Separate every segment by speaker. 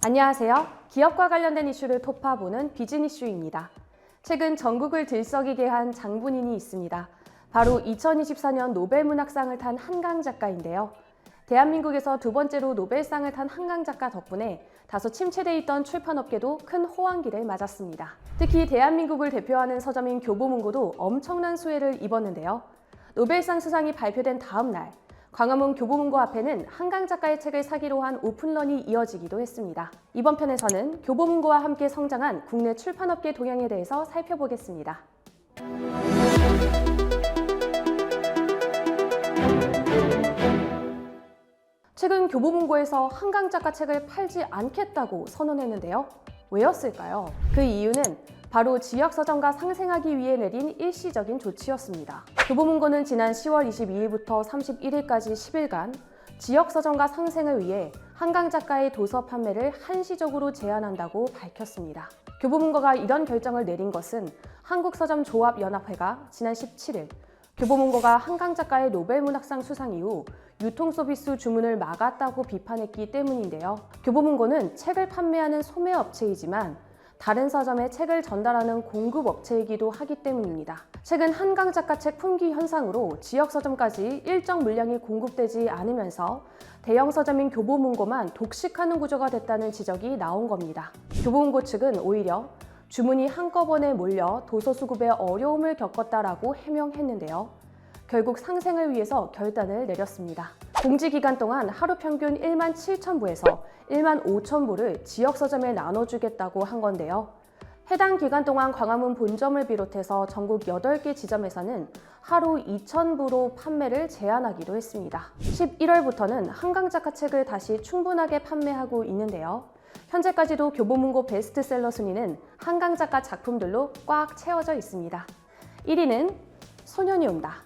Speaker 1: 안녕하세요. 기업과 관련된 이슈를 톱파보는 비즈니스입니다. 최근 전국을 들썩이게 한 장본인이 있습니다. 바로 2024년 노벨문학상을 탄 한강 작가인데요. 대한민국에서 두 번째로 노벨상을 탄 한강 작가 덕분에 다소 침체돼 있던 출판업계도 큰 호황기를 맞았습니다. 특히 대한민국을 대표하는 서점인 교보문고도 엄청난 수혜를 입었는데요. 노벨상 수상이 발표된 다음 날, 광화문 교보문고 앞에는 한강 작가의 책을 사기로 한 오픈런이 이어지기도 했습니다. 이번 편에서는 교보문고와 함께 성장한 국내 출판업계 동향에 대해서 살펴보겠습니다. 최근 교보문고에서 한강 작가 책을 팔지 않겠다고 선언했는데요. 왜였을까요? 그 이유는 바로 지역 서점가 상생하기 위해 내린 일시적인 조치였습니다. 교보문고는 지난 10월 22일부터 31일까지 10일간 지역 서점가 상생을 위해 한강 작가의 도서 판매를 한시적으로 제한한다고 밝혔습니다. 교보문고가 이런 결정을 내린 것은 한국서점조합연합회가 지난 17일 교보문고가 한강 작가의 노벨문학상 수상 이후 유통서비스 주문을 막았다고 비판했기 때문인데요. 교보문고는 책을 판매하는 소매업체이지만 다른 서점에 책을 전달하는 공급업체이기도 하기 때문입니다. 최근 한강 작가 책 품귀 현상으로 지역 서점까지 일정 물량이 공급되지 않으면서 대형 서점인 교보문고만 독식하는 구조가 됐다는 지적이 나온 겁니다. 교보문고 측은 오히려 주문이 한꺼번에 몰려 도서 수급에 어려움을 겪었다라고 해명했는데요. 결국 상생을 위해서 결단을 내렸습니다. 공지기간 동안 하루 평균 1만 7천 부에서 1만 5천 부를 지역 서점에 나눠주겠다고 한 건데요. 해당 기간 동안 광화문 본점을 비롯해서 전국 8개 지점에서는 하루 2천 부로 판매를 제한하기도 했습니다. 11월부터는 한강 작가 책을 다시 충분하게 판매하고 있는데요. 현재까지도 교보문고 베스트셀러 순위는 한강 작가 작품들로 꽉 채워져 있습니다. 1위는 소년이 온다,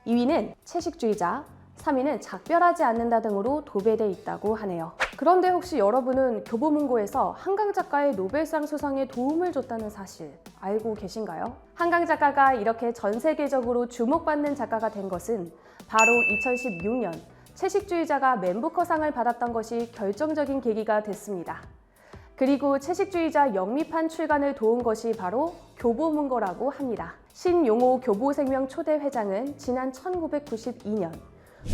Speaker 1: 2위는 채식주의자, 3위는 작별하지 않는다 등으로 도배돼 있다고 하네요. 그런데 혹시 여러분은 교보문고에서 한강 작가의 노벨상 수상에 도움을 줬다는 사실 알고 계신가요? 한강 작가가 이렇게 전 세계적으로 주목받는 작가가 된 것은 바로 2016년 채식주의자가 맨부커상을 받았던 것이 결정적인 계기가 됐습니다. 그리고 채식주의자 영미판 출간을 도운 것이 바로 교보문고라고 합니다. 신용호 교보생명 초대 회장은 지난 1992년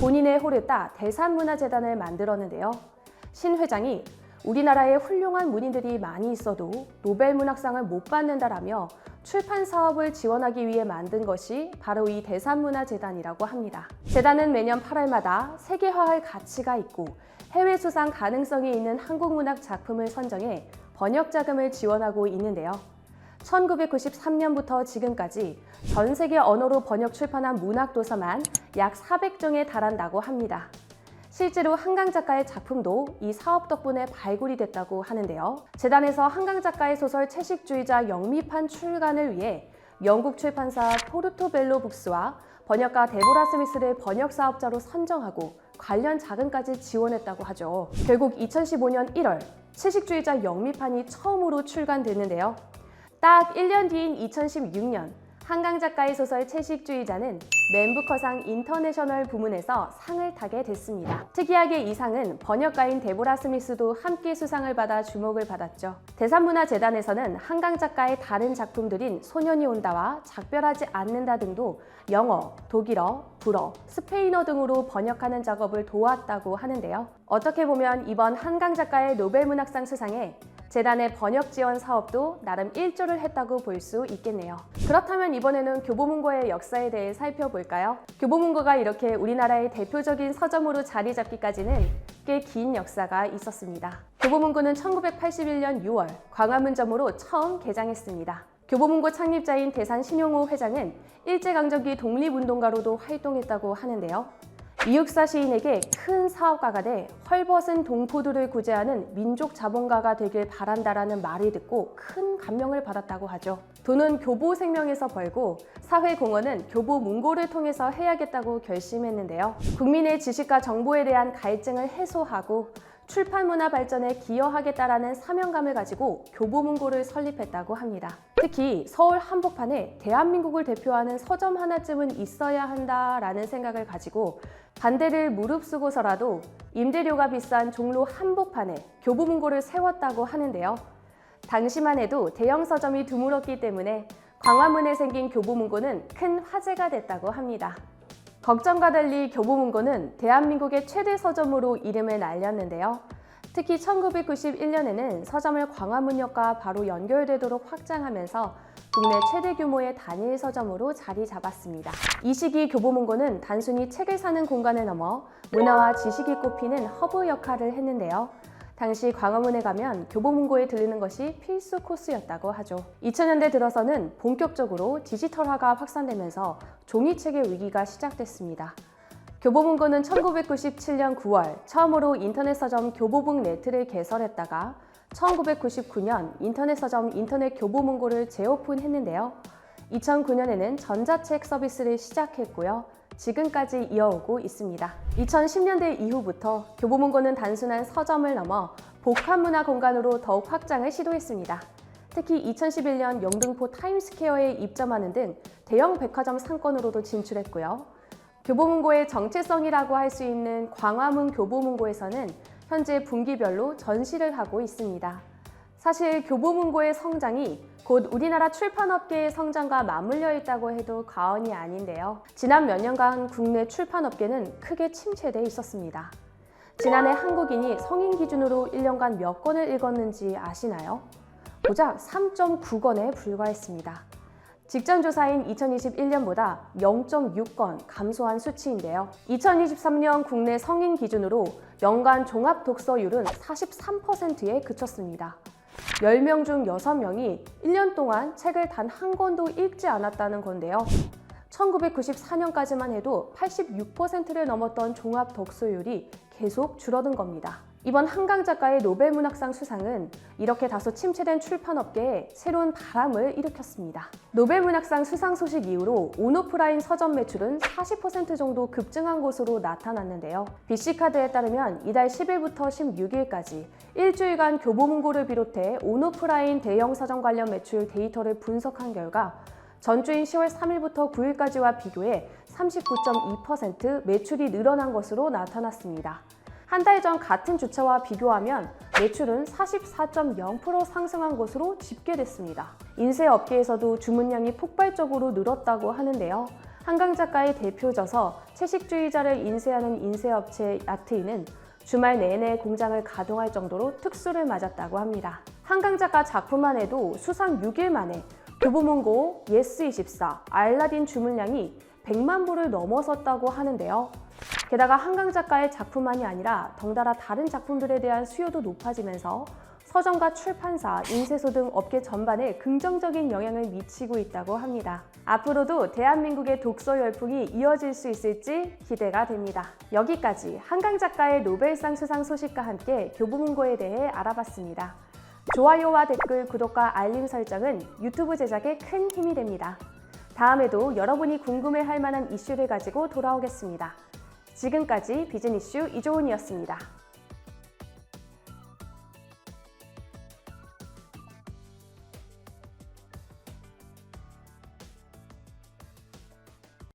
Speaker 1: 본인의 호를 따 대산문화재단을 만들었는데요. 신 회장이 우리나라에 훌륭한 문인들이 많이 있어도 노벨문학상을 못 받는다라며 출판 사업을 지원하기 위해 만든 것이 바로 이 대산문화재단이라고 합니다. 재단은 매년 8월마다 세계화할 가치가 있고 해외 수상 가능성이 있는 한국문학 작품을 선정해 번역 자금을 지원하고 있는데요. 1993년부터 지금까지 전 세계 언어로 번역 출판한 문학도서만 약 400종에 달한다고 합니다. 실제로 한강 작가의 작품도 이 사업 덕분에 발굴이 됐다고 하는데요. 재단에서 한강 작가의 소설 채식주의자 영미판 출간을 위해 영국 출판사 포르토벨로 북스와 번역가 데보라 스미스를 번역 사업자로 선정하고 관련 자금까지 지원했다고 하죠. 결국 2015년 1월 채식주의자 영미판이 처음으로 출간됐는데요. 딱 1년 뒤인 2016년 한강 작가의 소설 채식주의자는 맨부커상 인터내셔널 부문에서 상을 타게 됐습니다. 특이하게 이 상은 번역가인 데보라 스미스도 함께 수상을 받아 주목을 받았죠. 대산문화재단에서는 한강 작가의 다른 작품들인 소년이 온다와 작별하지 않는다 등도 영어, 독일어, 불어, 스페인어 등으로 번역하는 작업을 도왔다고 하는데요. 어떻게 보면 이번 한강 작가의 노벨문학상 수상에 재단의 번역 지원 사업도 나름 일조를 했다고 볼 수 있겠네요. 그렇다면 이번에는 교보문고의 역사에 대해 살펴볼까요? 교보문고가 이렇게 우리나라의 대표적인 서점으로 자리 잡기까지는 꽤 긴 역사가 있었습니다. 교보문고는 1981년 6월 광화문점으로 처음 개장했습니다. 교보문고 창립자인 대산 신용호 회장은 일제강점기 독립운동가로도 활동했다고 하는데요. 이육사 시인에게 큰 사업가가 돼 헐벗은 동포들을 구제하는 민족 자본가가 되길 바란다라는 말을 듣고 큰 감명을 받았다고 하죠. 돈은 교보생명에서 벌고 사회공헌은 교보문고를 통해서 해야겠다고 결심했는데요. 국민의 지식과 정보에 대한 갈증을 해소하고 출판 문화 발전에 기여하겠다라는 사명감을 가지고 교보문고를 설립했다고 합니다. 특히 서울 한복판에 대한민국을 대표하는 서점 하나쯤은 있어야 한다라는 생각을 가지고 반대를 무릅쓰고서라도 임대료가 비싼 종로 한복판에 교보문고를 세웠다고 하는데요. 당시만 해도 대형 서점이 드물었기 때문에 광화문에 생긴 교보문고는 큰 화제가 됐다고 합니다. 걱정과 달리 교보문고는 대한민국의 최대 서점으로 이름을 날렸는데요. 특히 1991년에는 서점을 광화문역과 바로 연결되도록 확장하면서 국내 최대 규모의 단일 서점으로 자리 잡았습니다. 이 시기 교보문고는 단순히 책을 사는 공간을 넘어 문화와 지식이 꼽히는 허브 역할을 했는데요. 당시 광화문에 가면 교보문고에 들르는 것이 필수 코스였다고 하죠. 2000년대 들어서는 본격적으로 디지털화가 확산되면서 종이책의 위기가 시작됐습니다. 교보문고는 1997년 9월 처음으로 인터넷 서점 교보북네트를 개설했다가 1999년 인터넷 서점 인터넷 교보문고를 재오픈했는데요. 2009년에는 전자책 서비스를 시작했고요. 지금까지 이어오고 있습니다. 2010년대 이후부터 교보문고는 단순한 서점을 넘어 복합문화 공간으로 더욱 확장을 시도했습니다. 특히 2011년 영등포 타임스퀘어에 입점하는 등 대형 백화점 상권으로도 진출했고요. 교보문고의 정체성이라고 할 수 있는 광화문 교보문고에서는 현재 분기별로 전시를 하고 있습니다. 사실 교보문고의 성장이 곧 우리나라 출판업계의 성장과 맞물려 있다고 해도 과언이 아닌데요. 지난 몇 년간 국내 출판업계는 크게 침체돼 있었습니다. 지난해 한국인이 성인 기준으로 1년간 몇 권을 읽었는지 아시나요? 고작 3.9권에 불과했습니다. 직전 조사인 2021년보다 0.6건 감소한 수치인데요. 2023년 국내 성인 기준으로 연간 종합 독서율은 43%에 그쳤습니다. 10명 중 6명이 1년 동안 책을 단 한 권도 읽지 않았다는 건데요. 1994년까지만 해도 86%를 넘었던 종합 독서율이 계속 줄어든 겁니다. 이번 한강 작가의 노벨문학상 수상은 이렇게 다소 침체된 출판업계에 새로운 바람을 일으켰습니다. 노벨문학상 수상 소식 이후로 온오프라인 서점 매출은 40% 정도 급증한 것으로 나타났는데요. BC카드에 따르면 이달 10일부터 16일까지 일주일간 교보문고를 비롯해 온오프라인 대형 서점 관련 매출 데이터를 분석한 결과 전주인 10월 3일부터 9일까지와 비교해 39.2% 매출이 늘어난 것으로 나타났습니다. 한 달 전 같은 주차와 비교하면 매출은 44.0% 상승한 것으로 집계됐습니다. 인쇄업계에서도 주문량이 폭발적으로 늘었다고 하는데요. 한강 작가의 대표 저서 채식주의자를 인쇄하는 인쇄업체 아트인은 주말 내내 공장을 가동할 정도로 특수를 맞았다고 합니다. 한강 작가 작품만 해도 수상 6일 만에 교보문고, 예스24, 알라딘 주문량이 100만 부를 넘어섰다고 하는데요. 게다가 한강 작가의 작품만이 아니라 덩달아 다른 작품들에 대한 수요도 높아지면서 서점과 출판사, 인쇄소 등 업계 전반에 긍정적인 영향을 미치고 있다고 합니다. 앞으로도 대한민국의 독서 열풍이 이어질 수 있을지 기대가 됩니다. 여기까지 한강 작가의 노벨상 수상 소식과 함께 교보문고에 대해 알아봤습니다. 좋아요와 댓글, 구독과 알림 설정은 유튜브 제작에 큰 힘이 됩니다. 다음에도 여러분이 궁금해할 만한 이슈를 가지고 돌아오겠습니다. 지금까지 비즈니스 이주 이조은이었습니다.